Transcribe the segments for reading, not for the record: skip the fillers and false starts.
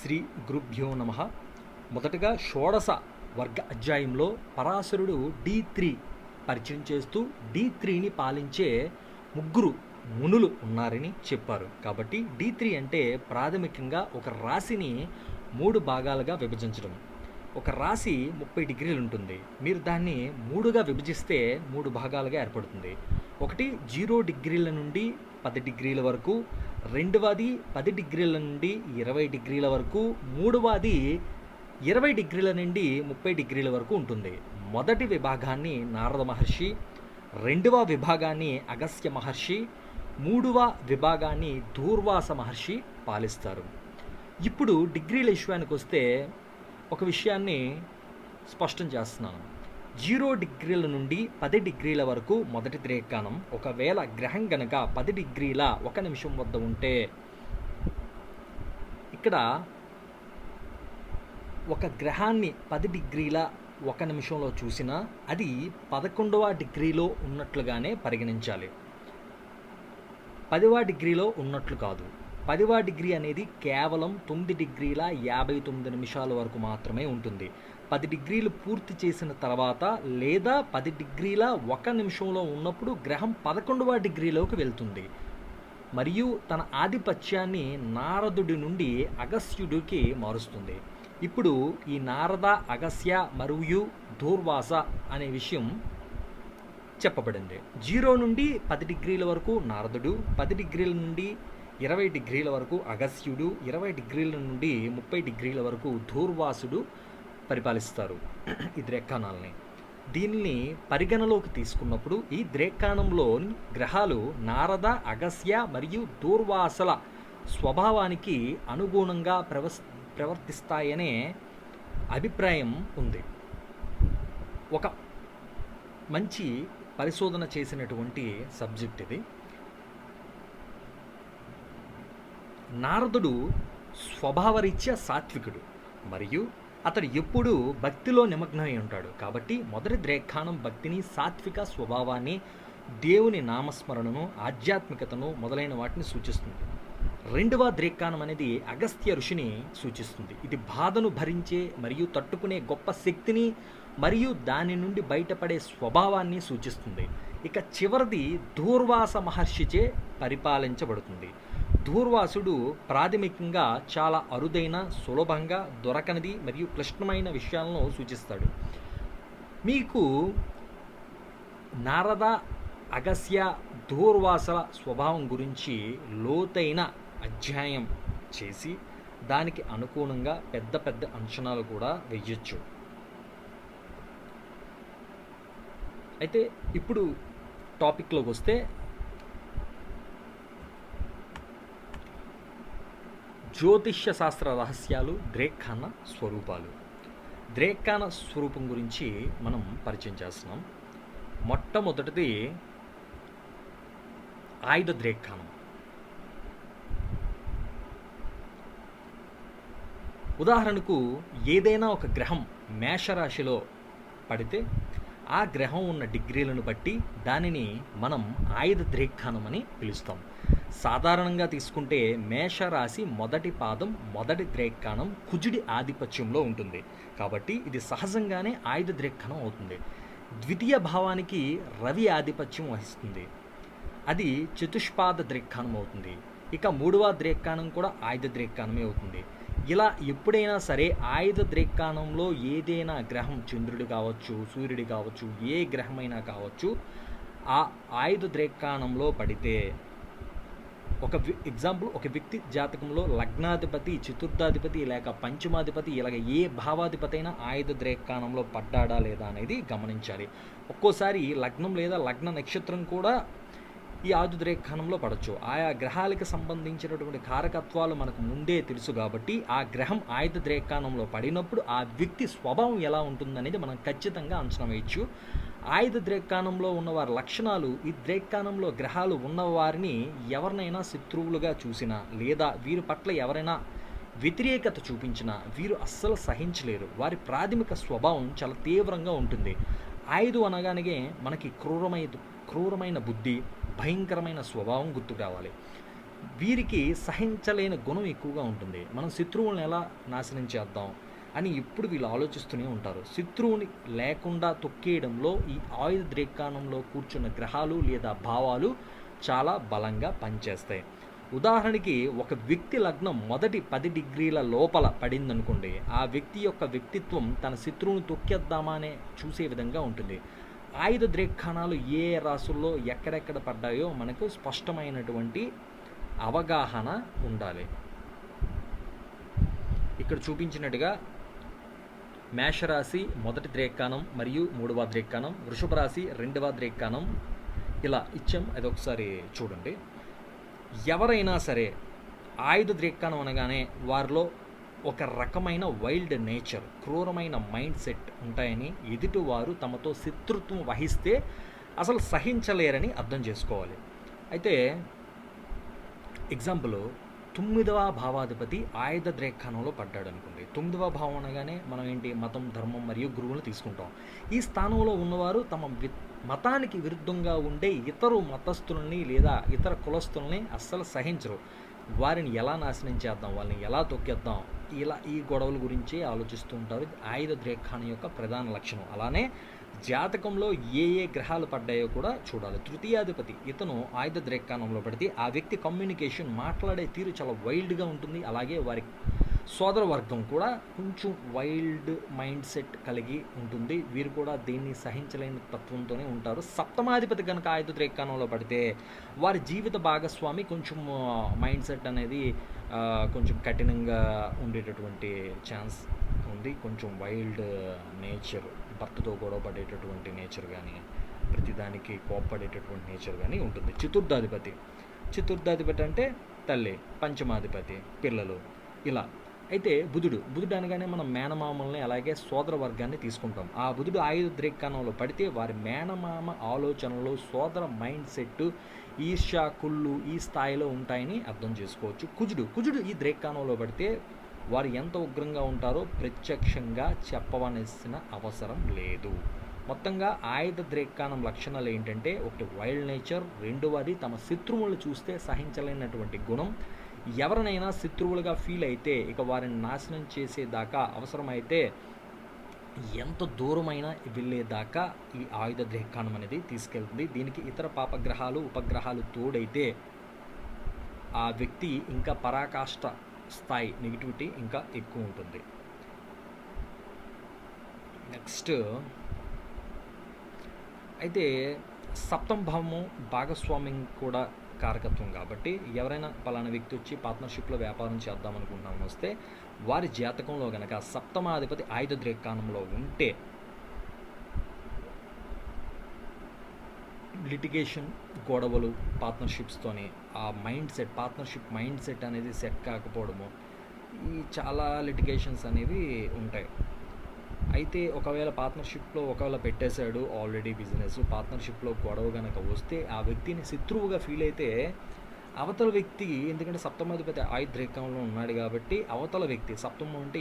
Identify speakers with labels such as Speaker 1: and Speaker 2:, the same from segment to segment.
Speaker 1: శ్రీ గురుభ్యో నమ. మొదటగా షోడశ వర్గ అధ్యాయంలో పరాశరుడు D3 పరిచయం చేస్తూ D3ని పాలించే ముగ్గురు మునులు ఉన్నారని చెప్పారు. కాబట్టి D3 అంటే ప్రాథమికంగా ఒక రాశిని 3 భాగాలుగా విభజించడం. ఒక రాశి 30 డిగ్రీలు ఉంటుంది. మీరు దాన్ని 3గా విభజిస్తే 3 భాగాలుగా ఏర్పడుతుంది. ఒకటి 0 డిగ్రీల నుండి 10 డిగ్రీల వరకు, రెండవది 10 డిగ్రీల నుండి 20 డిగ్రీల వరకు, మూడవది 20 డిగ్రీల నుండి 30 డిగ్రీల వరకు ఉంటుంది. మొదటి విభాగాన్ని నారద మహర్షి, రెండవ విభాగాన్ని అగస్త్య మహర్షి, మూడవ విభాగాన్ని దూర్వాస మహర్షి పాలిస్తారు. ఇప్పుడు డిగ్రీల విషయానికి వస్తే ఒక విషయాన్ని స్పష్టం చేస్తున్నాను. 0 డిగ్రీల నుండి 10 డిగ్రీల వరకు మొదటి ద్రేకానం. ఒకవేళ గ్రహం గనక 10 డిగ్రీల 1 నిమిషం వద్ద ఉంటే, ఇక్కడ ఒక గ్రహాన్ని 10 డిగ్రీల 1 నిమిషంలో చూసినా అది 11వ డిగ్రీలో ఉన్నట్లుగానే పరిగణించాలి. 10వ డిగ్రీలో ఉన్నట్లు కాదు. 10వ డిగ్రీ అనేది కేవలం 9 డిగ్రీల 59 నిమిషాల వరకు మాత్రమే ఉంటుంది. 10 డిగ్రీలు పూర్తి చేసిన తర్వాత లేదా 10 డిగ్రీల 1 నిమిషంలో ఉన్నప్పుడు గ్రహం 11వ డిగ్రీలోకి వెళ్తుంది మరియు తన ఆధిపత్యాన్ని నారదుడి నుండి అగస్త్యుడికి మారుస్తుంది. ఇప్పుడు ఈ నారద, అగస్త్య మరియు దూర్వాస అనే విషయం చెప్పబడింది. 0 నుండి 10 డిగ్రీల వరకు నారదుడు, 10 డిగ్రీల నుండి 20 డిగ్రీల వరకు అగస్త్యుడు, 20 డిగ్రీల నుండి 30 డిగ్రీల వరకు దూర్వాసుడు పరిపాలిస్తారు ఈ ద్రేకానాల్ని. దీన్ని పరిగణలోకి తీసుకున్నప్పుడు ఈ ద్రేకానంలో గ్రహాలు నారద, అగస్త్య మరియు దూర్వాసల స్వభావానికి అనుగుణంగా ప్రవర్తిస్తాయనే అభిప్రాయం ఉంది. ఒక మంచి పరిశోధన చేసినటువంటి సబ్జెక్ట్ ఇది. నారదుడు స్వభావరీత్యా సాత్వికుడు మరియు అతడు ఎప్పుడూ భక్తిలో నిమగ్నమై ఉంటాడు. కాబట్టి మొదటి ద్రేకానం భక్తిని, సాత్విక స్వభావాన్ని, దేవుని నామస్మరణను, ఆధ్యాత్మికతను మొదలైన వాటిని సూచిస్తుంది. రెండవ ద్రేకానం అనేది అగస్త్య ఋషిని సూచిస్తుంది. ఇది బాధను భరించే మరియు తట్టుకునే గొప్ప శక్తిని మరియు దాని నుండి బయటపడే స్వభావాన్ని సూచిస్తుంది. ఇక చివరిది దూర్వాస మహర్షిచే పరిపాలించబడుతుంది. దూర్వాసుడు ప్రాథమికంగా చాలా అరుదైన, సులభంగా దొరకనిది మరియు క్లిష్టమైన విషయాలను సూచిస్తాడు. మీకు నారద, అగస్త్య, దూర్వాసల స్వభావం గురించి లోతైన అధ్యాయం చేసి దానికి అనుగుణంగా పెద్ద పెద్ద అంచనాలు కూడా వేయచ్చు. అయితే ఇప్పుడు టాపిక్లోకి వస్తే, జ్యోతిష్య శాస్త్ర రహస్యాలు, ద్రేకాన స్వరూపాలు. ద్రేకాన స్వరూపం గురించి మనం పరిచయం చేస్తున్నాం. మొట్టమొదటిది ఆయుధ ద్రేకానం. ఉదాహరణకు ఏదైనా ఒక గ్రహం మేషరాశిలో పడితే ఆ గ్రహం ఉన్న డిగ్రీలను బట్టి దానిని మనం ఆయుధ ద్రేకానం అని పిలుస్తాం. సాధారణంగా తీసుకుంటే మేషరాశి మొదటి పాదం మొదటి ద్రేకానం కుజుడి ఆధిపత్యంలో ఉంటుంది. కాబట్టి ఇది సహజంగానే ఆయుధ ద్రేకానం అవుతుంది. ద్వితీయ భావానికి రవి ఆధిపత్యం వహిస్తుంది. అది చతుష్పాద ద్రేకానం అవుతుంది. ఇక మూడవ ద్రేకానం కూడా ఆయుధ ద్రేకానమే అవుతుంది. ఇలా ఎప్పుడైనా సరే ఆయుధ ద్రేకానంలో ఏదైనా గ్రహం, చంద్రుడు కావచ్చు, సూర్యుడు కావచ్చు, ఏ గ్రహమైనా కావచ్చు, ఆ ఆయుధ ద్రేకానంలో పడితే, ఒక ఎగ్జాంపుల్, ఒక వ్యక్తి జాతకంలో లగ్నాధిపతి, చతుర్థాధిపతి లేక పంచమాధిపతి ఇలాగ ఏ భావాధిపతి అయినా ఆయుధ ద్రేకానంలో పడ్డాడా లేదా అనేది గమనించాలి. ఒక్కోసారి లగ్నం లేదా లగ్న నక్షత్రం కూడా ఈ ఆయుధ ద్రేకానంలో పడవచ్చు. ఆయా గ్రహాలకు సంబంధించినటువంటి కారకత్వాలు మనకు ముందే తెలుసు కాబట్టి ఆ గ్రహం ఆయుధ ద్రేకానంలో పడినప్పుడు ఆ వ్యక్తి స్వభావం ఎలా ఉంటుందనేది మనం ఖచ్చితంగా అంచనా వేయచ్చు. ఆయుధ ద్రేకానంలో ఉన్నవారి లక్షణాలు, ఈ ద్రేకానంలో గ్రహాలు ఉన్నవారిని ఎవరినైనా శత్రువులుగా చూసినా లేదా వీరి పట్ల ఎవరైనా వ్యతిరేకత చూపించినా వీరు అస్సలు సహించలేరు. వారి ప్రాథమిక స్వభావం చాలా తీవ్రంగా ఉంటుంది. ఆయుధం అనగానే మనకి క్రూరమైన బుద్ధి, భయంకరమైన స్వభావం గుర్తుకు రావాలి. వీరికి సహించలేని గుణం ఎక్కువగా ఉంటుంది. మనం శత్రువులను ఎలా నాశనం చేద్దాం అని ఎప్పుడు వీళ్ళు ఆలోచిస్తూనే ఉంటారు. శత్రువుని లేకుండా తొక్కేయడంలో ఈ ఆయుధ ద్రేక్కాణంలో కూర్చున్న గ్రహాలు లేదా భావాలు చాలా బలంగా పనిచేస్తాయి. ఉదాహరణకి ఒక వ్యక్తి లగ్నం మొదటి 10 డిగ్రీల లోపల పడిందనుకోండి, ఆ వ్యక్తి యొక్క వ్యక్తిత్వం తన శత్రువును తొక్కేద్దామా అనే చూసే విధంగా ఉంటుంది. ఆయుధ ద్రేక్కాణాలు ఏ రాసుల్లో ఎక్కడెక్కడ పడ్డాయో మనకు స్పష్టమైనటువంటి అవగాహన ఉండాలి. ఇక్కడ చూపించినట్టుగా మేషరాశి మొదటి ద్రేక్కాణం మరియు 3వ ద్రేక్కాణం, వృషభ రాశి 2వ ద్రేక్కాణం ఇలా ఇచ్చాం. అది ఒకసారి చూడండి. ఎవరైనా సరే ఆయుధ ద్రేక్కాణం అనగానే వారిలో ఒక రకమైన వైల్డ్ నేచర్, క్రూరమైన మైండ్ సెట్ ఉంటాయని, ఎదుటివారు తమతో శత్రుత్వం వహిస్తే అసలు సహించలేరని అర్థం చేసుకోవాలి. అయితే ఎగ్జాంపుల్ 9వ భావాధిపతి ఆయుధ ద్రేక్కాణంలో పడ్డాడు అనుకోండి. 9వ భావం అనగానే మనం ఏంటి, మతం, ధర్మం మరియు గురువులను తీసుకుంటాం. ఈ స్థానంలో ఉన్నవారు తమ మతానికి విరుద్ధంగా ఉండే ఇతర మతస్థులని లేదా ఇతర కులస్తుల్ని అస్సలు సహించరు. వారిని ఎలా నాశనం చేద్దాం, వాళ్ళని ఎలా తొక్కేద్దాం, ఇలా ఈ గొడవల గురించి ఆలోచిస్తూ ఉంటారు. ఆయుధ ద్రేక్కాణం యొక్క ప్రధాన లక్షణం. అలానే జాతకంలో ఏ ఏ గ్రహాలు పడ్డాయో కూడా చూడాలి. తృతీయాధిపతి ఇతను ఆయుధ ద్రేక్కాణంలో పడితే ఆ వ్యక్తి కమ్యూనికేషన్, మాట్లాడే తీరు చాలా వైల్డ్గా ఉంటుంది. అలాగే వారి సోదర వర్గం కూడా కొంచెం వైల్డ్ మైండ్ సెట్ కలిగి ఉంటుంది. వీరు కూడా దీన్ని సహించలేని తత్వంతోనే ఉంటారు. సప్తమాధిపతి కనుక ఆయుధ ద్రేక్కాణంలో పడితే వారి జీవిత భాగస్వామి కొంచెం మైండ్ సెట్ అనేది కొంచెం కఠినంగా ఉండేటటువంటి ఛాన్స్ ఉంది. కొంచెం వైల్డ్ నేచర్, భర్తతో గొడవ పడేటటువంటి నేచర్ కానీ, ప్రతిదానికి కోప్పడేటటువంటి నేచర్ కానీ ఉంటుంది. చతుర్థాధిపతి అంటే తల్లి, పంచమాధిపతి పిల్లలు ఇలా. అయితే బుధుడు అనగానే మనం మేనమామల్ని అలాగే సోదర వర్గాన్ని తీసుకుంటాం. ఆ బుధుడు ఆయుధ ద్రేక్కాణంలో పడితే వారి మేనమామ ఆలోచనలు, సోదర మైండ్ సెట్, ఈర్ష్య, కుళ్ళు ఈ స్థాయిలో ఉంటాయని అర్థం చేసుకోవచ్చు. కుజుడు ఈ ద్రేక్కాణంలో పడితే వారు ఎంత ఉగ్రంగా ఉంటారో ప్రత్యక్షంగా చెప్పవలసిన అవసరం లేదు. మొత్తంగా ఆయుధ ద్రేక్కాణం లక్షణాలు ఏంటంటే, ఒకటి వైల్డ్ నేచర్, రెండవది తమ శత్రువులను చూస్తే సహించలేనటువంటి గుణం, ఎవరినైనా శత్రువులుగా ఫీల్ అయితే ఇక వారిని నాశనం చేసేదాకా, అవసరమైతే ఎంత దూరమైనా వెళ్ళేదాకా ఈ ఆయుధ ద్రేక్కాణం అనేది తీసుకెళ్తుంది. దీనికి ఇతర పాపగ్రహాలు, ఉపగ్రహాలు తోడైతే ఆ వ్యక్తి ఇంకా పరాకాష్ట స్థాయి, నెగిటివిటీ ఇంకా ఎక్కువ ఉంటుంది. నెక్స్ట్ అయితే సప్తమ భావము భాగస్వామ్యం కూడా కారకత్వం కాబట్టి, ఎవరైనా పలానా వ్యక్తి వచ్చి పార్ట్నర్షిప్లో వ్యాపారం చేద్దామనుకుంటున్నామని వస్తే వారి జాతకంలో కనుక సప్తమాధిపతి ఆయుధ ద్రేక్కాణంలో ఉంటే లిటిగేషన్, గొడవలు, పార్ట్నర్షిప్స్తోని ఆ mind set, partnership mind set అనేది సెట్ కాకపోవడము, ఈ చాలా లిటిగేషన్స్ అనేవి ఉంటాయి. అయితే ఒకవేళ పార్ట్నర్షిప్లో పెట్టేశాడు ఆల్రెడీ బిజినెస్, పార్ట్నర్షిప్లో గొడవ కనుక వస్తే ఆ వ్యక్తిని శత్రువుగా ఫీల్ అయితే అవతల వ్యక్తి, ఎందుకంటే సప్తమాధిపతి ఆయుధ ద్రేక్కాణంలో ఉన్నాడు కాబట్టి అవతల వ్యక్తి, సప్తమం అంటే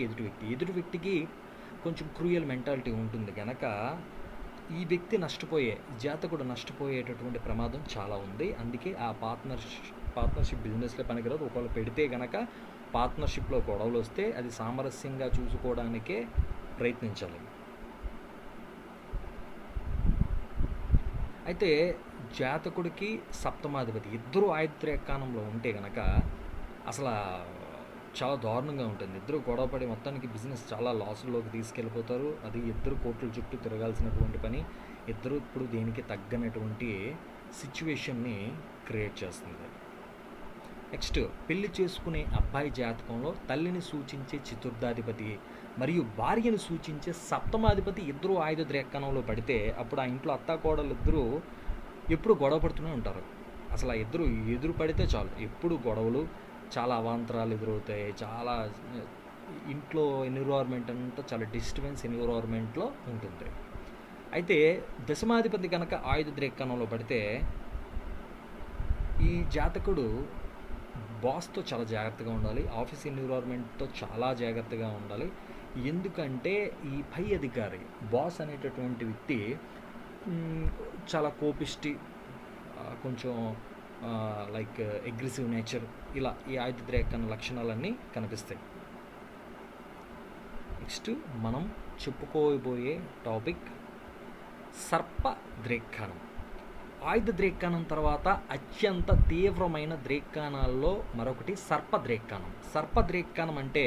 Speaker 1: ఎదుటి వ్యక్తికి కొంచెం క్రూయల్ మెంటాలిటీ ఉంటుంది కనుక ఈ వ్యక్తి జాతకుడు నష్టపోయేటటువంటి ప్రమాదం చాలా ఉంది. అందుకే ఆ పార్ట్నర్షిప్ బిజినెస్లో పనికిరాదు. ఒకవేళ పెడితే కనుక పార్ట్నర్షిప్లో గొడవలు వస్తే అది సామరస్యంగా చూసుకోవడానికే ప్రయత్నించాలి. అయితే జాతకుడికి సప్తమాధిపతి ఇద్దరు ఆయుధ ద్రేక్కాణంలో ఉంటే కనుక అసలు చాలా దారుణంగా ఉంటుంది. ఇద్దరు గొడవపడి మొత్తానికి బిజినెస్ చాలా లాసుల్లోకి తీసుకెళ్ళిపోతారు. అది ఇద్దరు కోట్ల చుట్టూ తిరగాల్సినటువంటి పని. ఇద్దరు ఇప్పుడు దేనికి తగ్గనటువంటి సిచ్యువేషన్ని క్రియేట్ చేస్తుంది. నెక్స్ట్, పెళ్లి చేసుకునే అబ్బాయి జాతకంలో తల్లిని సూచించే చతుర్థాధిపతి మరియు భార్యను సూచించే సప్తమాధిపతి ఇద్దరు ఆయుధ ద్రేక్కాణంలో పడితే అప్పుడు ఆ ఇంట్లో అత్తాకోడలు ఇద్దరు ఎప్పుడు గొడవ పడుతూనే ఉంటారు. అసలు ఆ ఇద్దరు ఎదురు పడితే చాలు, ఎప్పుడు గొడవలు, చాలా అవాంతరాలు ఎదురవుతాయి. చాలా ఇంట్లో ఎన్విరాన్మెంట్ అంతా చాలా డిస్టర్బెన్స్ ఎన్విరాన్మెంట్లో ఉంటుంది. అయితే దశమాధిపతి కనుక ఆయుధ ద్రేక్కాణంలో పడితే ఈ జాతకుడు బాస్తో చాలా జాగ్రత్తగా ఉండాలి, ఆఫీస్ ఎన్విరాన్మెంట్తో చాలా జాగ్రత్తగా ఉండాలి. ఎందుకంటే ఈ పై అధికారి, బాస్ అనేటటువంటి వ్యక్తి చాలా కోపిష్టి, కొంచెం లైక్ అగ్రెసివ్ నేచర్, ఇలా ఈ ఆయుధ రేఖాన లక్షణాలన్నీ కనిపిస్తాయి. నెక్స్ట్ మనం చెప్పుకోబోయే టాపిక్ సర్ప ద్రేక్కానం. ఆయుధ ద్రేక్కానం తర్వాత అత్యంత తీవ్రమైన ద్రేక్కానాల్లో మరొకటి సర్పద్రేక్కానం. సర్పద్రేక్కానం అంటే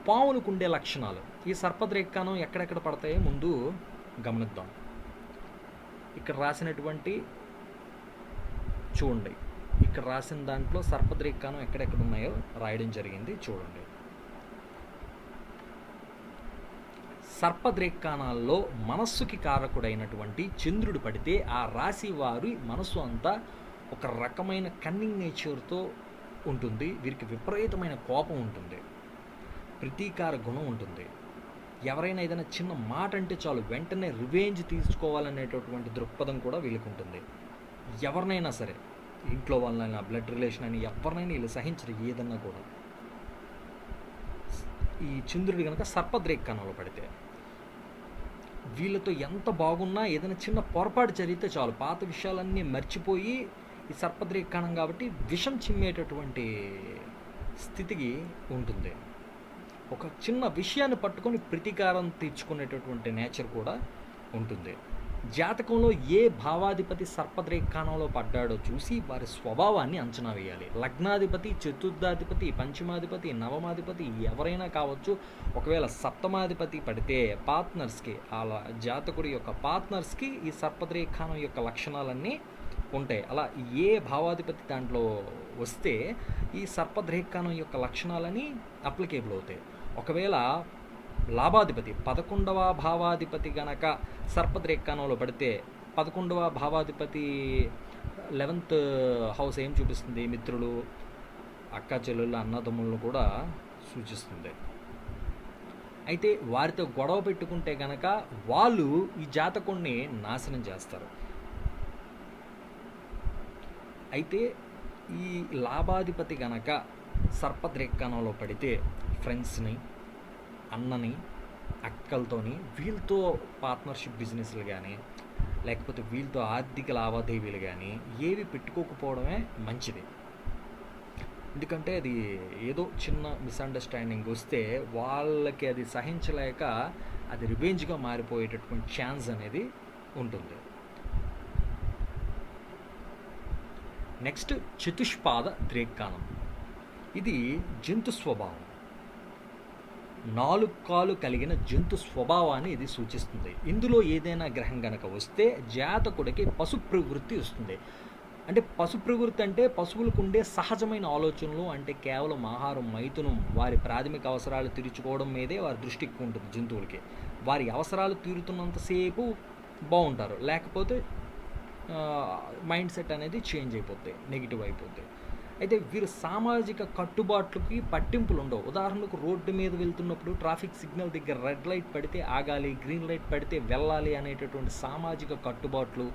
Speaker 1: పాములకు ఉండే లక్షణాలు. ఈ సర్పద్రేక్కానం ఎక్కడెక్కడ పడతాయో ముందు గమనిద్దాం. ఇక్కడ రాసినటువంటి చూడండి, ఇక్కడ రాసిన దాంట్లో సర్పద్రేక్కానం ఎక్కడెక్కడ ఉన్నాయో రాయడం జరిగింది, చూడండి. సర్పద్రేక్కానాల్లో మనస్సుకి కారకుడైనటువంటి చంద్రుడు పడితే ఆ రాశి వారి మనస్సు అంతా ఒక రకమైన కన్నింగ్ నేచర్తో ఉంటుంది. వీరికి విపరీతమైన కోపం ఉంటుంది, ప్రతీకార గుణం ఉంటుంది. ఎవరైనా ఏదైనా చిన్న మాట అంటే చాలు వెంటనే రివెంజ్ తీసుకోవాలనేటటువంటి దృక్పథం కూడా వీళ్ళకి ఉంటుంది. ఎవరినైనా సరే, ఇంట్లో వాళ్ళైనా, బ్లడ్ రిలేషన్ అని ఎవరినైనా వీళ్ళు సహించరు ఏదన్నా కూడా. ఈ చంద్రుడు కనుక సర్పద్రేక్కానంలో పడితే వీళ్ళతో ఎంత బాగున్నా ఏదైనా చిన్న పొరపాటు జరిగితే చాలు పాత విషయాలన్నీ మర్చిపోయి, ఈ సర్పద్రేక్కానం కాబట్టి విషం చిమ్మేటటువంటి స్థితికి ఉంటుంది. ఒక చిన్న విషయాన్ని పట్టుకొని ప్రతీకారం తీర్చుకునేటటువంటి నేచర్ కూడా ఉంటుంది. జాతకంలో ఏ భావాధిపతి సర్పద్రేక్కానంలో పడ్డాడో చూసి వారి స్వభావాన్ని అంచనా వేయాలి. లగ్నాధిపతి, చతుర్థాధిపతి, పంచమాధిపతి, నవమాధిపతి ఎవరైనా కావచ్చు. ఒకవేళ సప్తమాధిపతి పడితే పార్ట్నర్స్కి, అలా జాతకుడి యొక్క పార్ట్నర్స్కి ఈ సర్పద్రేక్కానం యొక్క లక్షణాలన్నీ ఉంటాయి. అలా ఏ భావాధిపతి దాంట్లో వస్తే ఈ సర్పద్రేక్కానం యొక్క లక్షణాలని అప్లికేబుల్ అవుతాయి. ఒకవేళ లాభాధిపతి 11వ భావాధిపతి గనక సర్పద్రేక్కానంలో పడితే, 11వ భావాధిపతి 11th హౌస్ ఏం చూపిస్తుంది? మిత్రులు, అక్క చెల్లెళ్ళు, అన్నదమ్ములను కూడా సూచిస్తుంది. అయితే వారితో గొడవ పెట్టుకుంటే గనక వాళ్ళు ఈ జాతకుడిని నాశనం చేస్తారు. అయితే ఈ లాభాధిపతి గనక సర్పద్రేక్కానంలో పడితే ఫ్రెండ్స్ని, అన్నని, అక్కలతోని, వీళ్ళతో పార్ట్నర్షిప్ బిజినెస్లు కానీ లేకపోతే వీళ్ళతో ఆర్థిక లావాదేవీలు కానీ ఏవి పెట్టుకోకపోవడమే మంచిది. ఎందుకంటే అది ఏదో చిన్న మిస్అండర్స్టాండింగ్ వస్తే వాళ్ళకి అది సహించలేక అది రివెంజ్గా మారిపోయేటటువంటి ఛాన్స్ అనేది ఉంటుంది. నెక్స్ట్ చతుష్పాద ద్రేక్కానం. ఇది జంతు స్వభావం, 4 కాళ్ళు కలిగిన జంతు స్వభావాన్ని ఇది సూచిస్తుంది. ఇందులో ఏదైనా గ్రహం కనుక వస్తే జాతకుడికి పశు ప్రవృత్తి వస్తుంది. అంటే పశు ప్రవృత్తి అంటే పశువులకు ఉండే సహజమైన ఆలోచనలు, అంటే కేవలం ఆహారం, మైథునం, వారి ప్రాథమిక అవసరాలు తీర్చుకోవడం మీదే వారి దృష్టి ఎక్కువ ఉంటుంది. జంతువులకి వారి అవసరాలు తీరుతున్నంతసేపు బాగుంటారు, లేకపోతే మైండ్ సెట్ అనేది చేంజ్ అయిపోద్ది, నెగిటివ్ అయిపోద్ది. అయితే వీరు సామాజిక కట్టుబాట్లకి పట్టింపులు ఉండవు. ఉదాహరణకు రోడ్డు మీద వెళ్తున్నప్పుడు ట్రాఫిక్ సిగ్నల్ దగ్గర రెడ్ లైట్ పడితే ఆగాలి, గ్రీన్ లైట్ పడితే వెళ్ళాలి అనేటటువంటి సామాజిక కట్టుబాట్లు,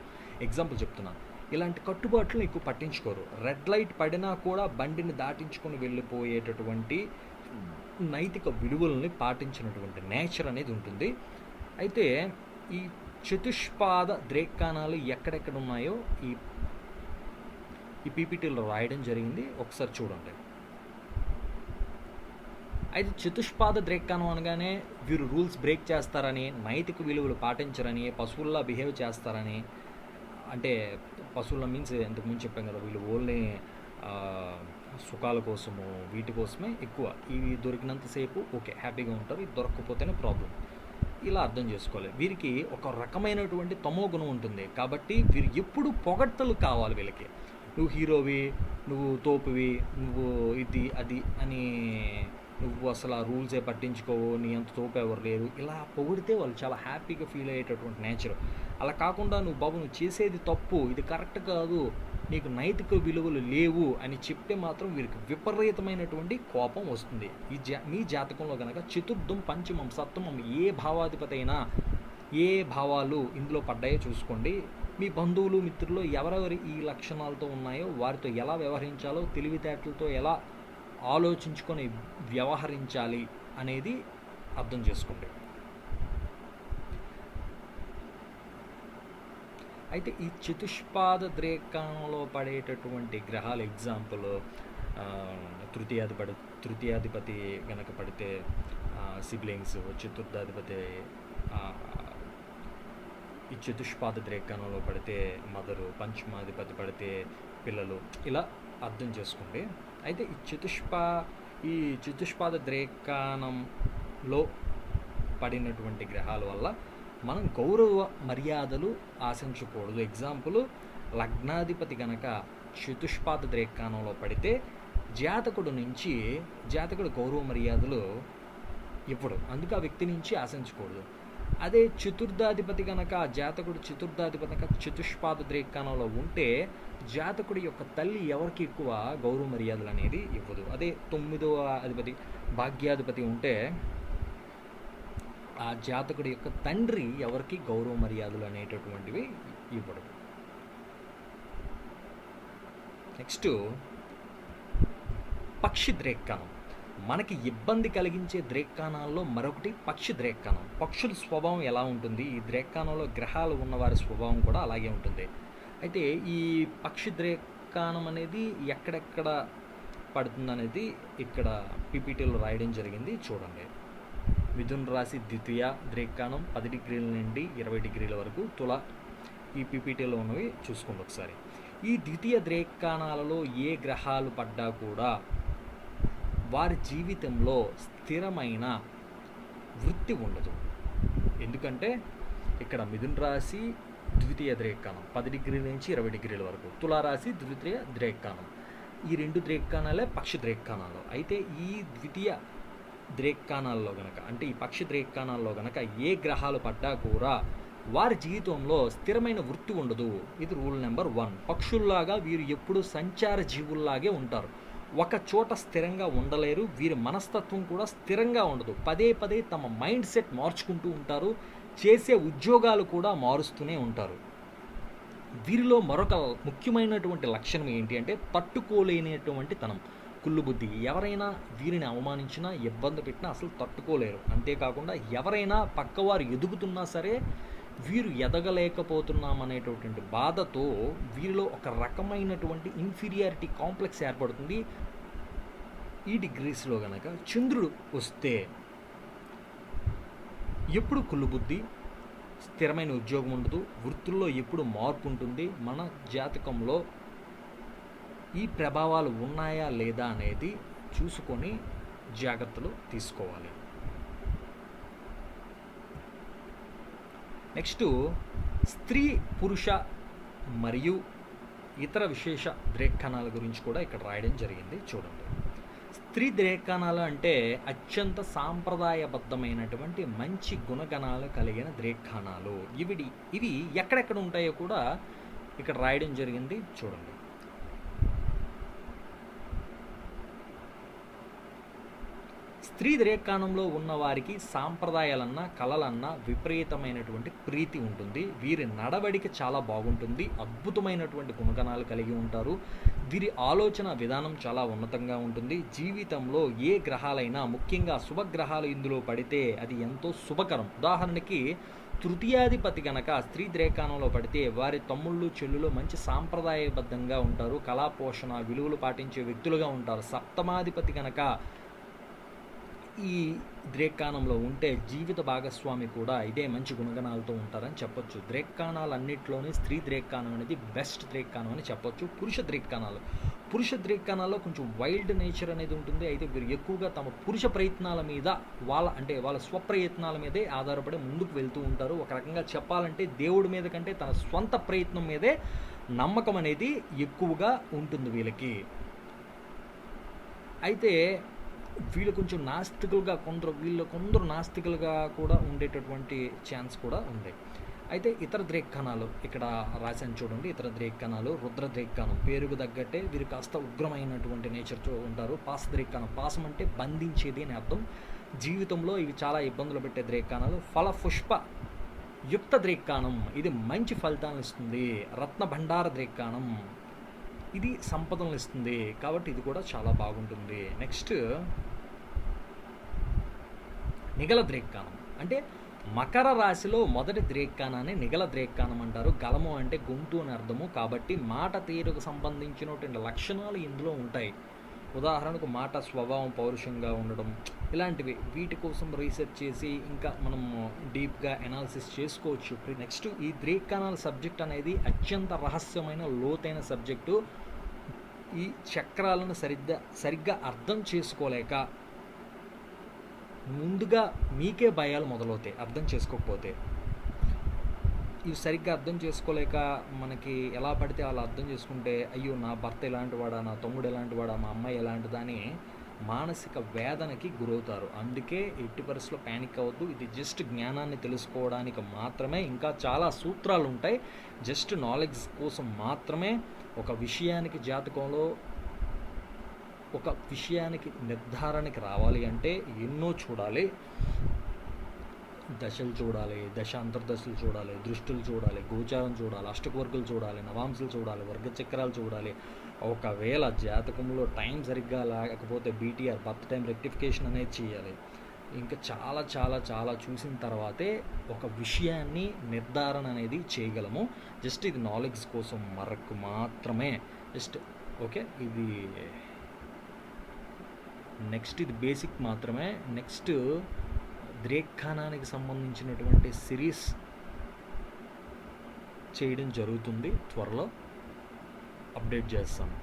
Speaker 1: ఎగ్జాంపుల్ చెప్తున్నాను, ఇలాంటి కట్టుబాట్లను ఎక్కువ పట్టించుకోరు. రెడ్ లైట్ పడినా కూడా బండిని దాటించుకొని వెళ్ళిపోయేటటువంటి నైతిక విలువలని పాటించినటువంటి నేచర్ అనేది ఉంటుంది. అయితే ఈ చతుష్పాద ద్రేక్కానాలు ఎక్కడెక్కడ ఉన్నాయో ఈ పీపీటీలో రాయడం జరిగింది, ఒకసారి చూడండి. అయితే చతుష్పాద ద్రేక్కానం అనగానే వీరు రూల్స్ బ్రేక్ చేస్తారని, నైతిక విలువలు పాటించరని, పశువుల్లా బిహేవ్ చేస్తారని, అంటే పశువుల మీన్స్ ఇంతకుముందు చెప్పాం కదా, వీళ్ళు ఓన్లీ సుఖాల కోసము వీటి కోసమే ఎక్కువ, ఇవి దొరికినంతసేపు ఓకే హ్యాపీగా ఉంటారు, ఇది దొరకకపోతేనే ప్రాబ్లం, ఇలా అర్థం చేసుకోవాలి. వీరికి ఒక రకమైనటువంటి తమో గుణం ఉంటుంది. కాబట్టి వీరు ఎప్పుడు పొగడ్తలు కావాలి వీళ్ళకి. నువ్వు హీరోవి, నువ్వు తోపువి, నువ్వు ఇది అది అని, నువ్వు అసలు ఆ రూల్సే పట్టించుకోవు, నీ అంత తోపు ఎవరు లేరు, ఇలా పొగిడితే వాళ్ళు చాలా హ్యాపీగా ఫీల్ అయ్యేటటువంటి నేచర్. అలా కాకుండా నువ్వు బాబు నువ్వు చేసేది తప్పు, ఇది కరెక్ట్ కాదు, నీకు నైతిక విలువలు లేవు అని చెప్తే మాత్రం వీరికి విపరీతమైనటువంటి కోపం వస్తుంది. మీ జాతకంలో కనుక చతుర్థం, పంచమం, సప్తమం ఏ భావాధిపతి అయినా ఏ భావాలు ఇందులో పడ్డాయో చూసుకోండి. మీ బంధువులు, మిత్రులు ఎవరెవరి ఈ లక్షణాలతో ఉన్నాయో వారితో ఎలా వ్యవహరించాలో, తెలివితేటలతో ఎలా ఆలోచించుకొని వ్యవహరించాలి అనేది అర్థం చేసుకోండి. అయితే ఈ చతుష్పాద ద్రేకానంలో పడేటటువంటి గ్రహాలు ఎగ్జాంపుల్ తృతీయాధిపతి తృతీయాధిపతి గనక పడితే సిబ్లింగ్స్, చతుర్థాధిపతి ఈ చతుష్పాద ద్రేకానంలో పడితే మదరు, పంచమాధిపతి పడితే పిల్లలు, ఇలా అర్థం చేసుకోండి. అయితే ఈ చతుష్పాద ద్రేకానంలో పడినటువంటి గ్రహాల వల్ల మనం గౌరవ మర్యాదలు ఆశించకూడదు. ఎగ్జాంపుల్, లగ్నాధిపతి గనక చతుష్పాద ద్రేకానంలో పడితే జాతకుడు గౌరవ మర్యాదలు ఇవ్వడు, అందుకే ఆ వ్యక్తి నుంచి ఆశించకూడదు. అదే చతుర్థాధిపతి కనుక చతుష్పాద ద్రేకానంలో ఉంటే జాతకుడి యొక్క తల్లి ఎవరికి ఎక్కువ గౌరవ మర్యాదలు అనేది ఇవ్వదు. అదే 9వ అధిపతి భాగ్యాధిపతి ఉంటే ఆ జాతకుడి యొక్క తండ్రి ఎవరికి గౌరవ మర్యాదలు అనేటటువంటివి ఇవ్వడు. నెక్స్ట్ పక్షి ద్రేక్కానం. మనకి ఇబ్బంది కలిగించే ద్రేక్కానాల్లో మరొకటి పక్షి ద్రేక్కానం. పక్షుల స్వభావం ఎలా ఉంటుంది, ఈ ద్రేక్కానంలో గ్రహాలు ఉన్నవారి స్వభావం కూడా అలాగే ఉంటుంది. అయితే ఈ పక్షి ద్రేక్కానం అనేది ఎక్కడెక్కడ పడుతుంది అనేది ఇక్కడ పీపీటీలో రాయడం జరిగింది, చూడండి. మిథున రాశి ద్వితీయ ద్రేక్కానం 10 డిగ్రీల నుండి 20 డిగ్రీల వరకు తుల. ఈ పీపీటీలో ఉన్నవి చూసుకోండి ఒకసారి. ఈ ద్వితీయ ద్రేక్కానాలలో ఏ గ్రహాలు పడ్డా కూడా వారి జీవితంలో స్థిరమైన వృత్తి ఉండదు. ఎందుకంటే ఇక్కడ మిథున రాశి ద్వితీయ ద్రేక్కానం 10 డిగ్రీల నుంచి 20 డిగ్రీల వరకు, తులారాశి ద్వితీయ ద్రేక్కానం. ఈ 2 ద్రేక్కానాలే పక్షి ద్రేక్కానాలు. అయితే ఈ ద్వితీయ ద్రేక్కానాల్లో గనక, అంటే ఈ పక్షి ద్రేక్కానాల్లో గనక ఏ గ్రహాలు పడ్డా కూడా వారి జీవితంలో స్థిరమైన వృత్తి ఉండదు. ఇది రూల్ నెంబర్ 1. పక్షుల్లాగా వీరు ఎప్పుడు సంచార జీవుల్లాగే ఉంటారు, ఒక చోట స్థిరంగా ఉండలేరు. వీరి మనస్తత్వం కూడా స్థిరంగా ఉండదు, పదే పదే తమ మైండ్ సెట్ మార్చుకుంటూ ఉంటారు, చేసే ఉద్యోగాలు కూడా మారుస్తూనే ఉంటారు. వీరిలో మరొక ముఖ్యమైనటువంటి లక్షణం ఏంటి అంటే తట్టుకోలేనటువంటి తనం, కుళ్ళు బుద్ధి. ఎవరైనా వీరిని అవమానించినా, ఇబ్బంది పెట్టినా అసలు తట్టుకోలేరు. అంతేకాకుండా ఎవరైనా పక్కవారు ఎదుగుతున్నా సరే వీరు ఎదగలేకపోతున్నామనేటటువంటి బాధతో వీరిలో ఒక రకమైనటువంటి ఇన్ఫీరియారిటీ కాంప్లెక్స్ ఏర్పడుతుంది. ఈ డిగ్రీస్లో కనుక చంద్రుడు వస్తే ఎప్పుడు కుళ్ళు బుద్ధి, స్థిరమైన ఉద్యోగం ఉండదు, వృత్తుల్లో ఎప్పుడు మార్పు ఉంటుంది. మన జాతకంలో ఈ ప్రభావాలు ఉన్నాయా లేదా అనేది చూసుకొని జాగ్రత్తలు తీసుకోవాలి. నెక్స్ట్ స్త్రీ, పురుష మరియు ఇతర విశేష ద్రేక్కానాల గురించి కూడా ఇక్కడ రాయడం జరిగింది, చూడండి. స్త్రీ ద్రేక్కానాలు అంటే అత్యంత సాంప్రదాయబద్ధమైనటువంటి మంచి గుణగణాలు కలిగిన ద్రేక్కానాలు. ఇవి ఎక్కడెక్కడ ఉంటాయో కూడా ఇక్కడ రాయడం జరిగింది, చూడండి. స్త్రీ ద్రేక్కానంలో ఉన్న వారికి సాంప్రదాయాలన్నా కళలన్నా విపరీతమైనటువంటి ప్రీతి ఉంటుంది. వీరి నడవడిక చాలా బాగుంటుంది, అద్భుతమైనటువంటి గుణగణాలు కలిగి ఉంటారు. వీరి ఆలోచన విధానం చాలా ఉన్నతంగా ఉంటుంది. జీవితంలో ఏ గ్రహాలైనా, ముఖ్యంగా శుభగ్రహాలు ఇందులో పడితే అది ఎంతో శుభకరం. ఉదాహరణకి తృతీయాధిపతి గనక స్త్రీ ద్రేక్కానంలో పడితే వారి తమ్ముళ్ళు, చెల్లులు మంచి సాంప్రదాయబద్ధంగా ఉంటారు, కళా పోషణ విలువలు పాటించే వ్యక్తులుగా ఉంటారు. సప్తమాధిపతి గనక ఈ ద్రేక్కానంలో ఉంటే జీవిత భాగస్వామి కూడా ఇదే మంచి గుణగణాలతో ఉంటారని చెప్పొచ్చు. ద్రేక్కానాలన్నింటిలోనే స్త్రీ ద్రేక్కానం అనేది బెస్ట్ ద్రేక్కానం అని చెప్పొచ్చు. పురుష ద్రేక్కానాల్లో కొంచెం వైల్డ్ నేచర్ అనేది ఉంటుంది. అయితే వీరు ఎక్కువగా తమ పురుష ప్రయత్నాల మీద, వాళ్ళ స్వప్రయత్నాల మీదే ఆధారపడి ముందుకు వెళ్తూ ఉంటారు. ఒక రకంగా చెప్పాలంటే దేవుడి మీద కంటే తన స్వంత ప్రయత్నం మీదే నమ్మకం అనేది ఎక్కువగా ఉంటుంది వీళ్ళకి. అయితే వీళ్ళు కొంచెం నాస్తికులుగా, కొందరు నాస్తికులుగా కూడా ఉండేటటువంటి ఛాన్స్ కూడా ఉంది. అయితే ఇతర ద్రేక్కానాలు ఇక్కడ రాశాను చూడండి. ఇతర ద్రేక్కానాలు రుద్ర ద్రేక్కానం, పేరుకు తగ్గట్టే వీరు కాస్త ఉగ్రమైనటువంటి నేచర్తో ఉంటారు. పాస ద్రేక్కానం, పాసం అంటే బంధించేది అని అర్థం. జీవితంలో ఇవి చాలా ఇబ్బందులు పెట్టే ద్రేక్కానాలు. ఫల పుష్ప యుక్త ద్రేక్కానం, ఇది మంచి ఫలితాలను ఇస్తుంది. రత్న భండార ద్రేక్కానం, ఇది సంపదలను ఇస్తుంది, కాబట్టి ఇది కూడా చాలా బాగుంటుంది. నెక్స్ట్ నిగల ద్రేక్కానం అంటే మకర రాశిలో మొదటి ద్రేక్కానాన్ని నిగల ద్రేక్కానం అంటారు. గలము అంటే గొంతు అని అర్థము. కాబట్టి మాట తీరుకు సంబంధించినటువంటి లక్షణాలు ఇందులో ఉంటాయి. ఉదాహరణకు మాట స్వభావం పౌరుషంగా ఉండడం, ఇలాంటివి. వీటి కోసం రీసెర్చ్ చేసి ఇంకా మనం డీప్గా అనాలిసిస్ చేసుకోవచ్చు. నెక్స్ట్ ఈ ద్రేక్కానాల సబ్జెక్ట్ అనేది అత్యంత రహస్యమైన లోతైన సబ్జెక్టు. ఈ చక్రాలను సరిగ్గా అర్థం చేసుకోలేక ముందుగా మీకే భయాలు మొదలవుతాయి అర్థం చేసుకోకపోతే. ఇవి సరిగ్గా అర్థం చేసుకోలేక మనకి ఎలా పడితే అలా అర్థం చేసుకుంటే, అయ్యో నా భర్త ఎలాంటి వాడా, నా తమ్ముడు ఎలాంటి వాడా, మా అమ్మాయి ఎలాంటిదని మానసిక వేదనకి గురవుతారు. అందుకే ఎట్టి పరిస్థితుల్లో ప్యానిక్ అవ్వద్దు. ఇది జస్ట్ జ్ఞానాన్ని తెలుసుకోవడానికి మాత్రమే. ఇంకా చాలా సూత్రాలు ఉంటాయి. జస్ట్ నాలెడ్జ్ కోసం మాత్రమే. ఒక విషయానికి జాతకంలో ఒక విషయానికి నిర్ధారణకి రావాలి అంటే ఎన్నో చూడాలి. దశలు చూడాలి, దశ అంతర్దశలు చూడాలి, దృష్టులు చూడాలి, గోచారం చూడాలి, అష్టకవర్గులు చూడాలి, నవాంశలు చూడాలి, వర్గచక్రాలు చూడాలి. ఒకవేళ జాతకంలో టైం సరిగ్గా లేకపోతే బీటీఆర్ బర్త్ టైం రెక్టిఫికేషన్ అనేది చేయాలి. ఇంకా చాలా చాలా చాలా చూసిన తర్వాతే ఒక విషయాన్ని నిర్ధారణ అనేది చేయగలము. జస్ట్ ఇది నాలెడ్జ్ కోసం మరకు మాత్రమే. జస్ట్ ఓకే, ఇది నెక్స్ట్ ఇది బేసిక్ మాత్రమే. నెక్స్ట్ ద్రేక్కానానికి సంబంధించినటువంటి సిరీస్ చేయడం జరుగుతుంది. త్వరలో అప్డేట్ చేస్తాను.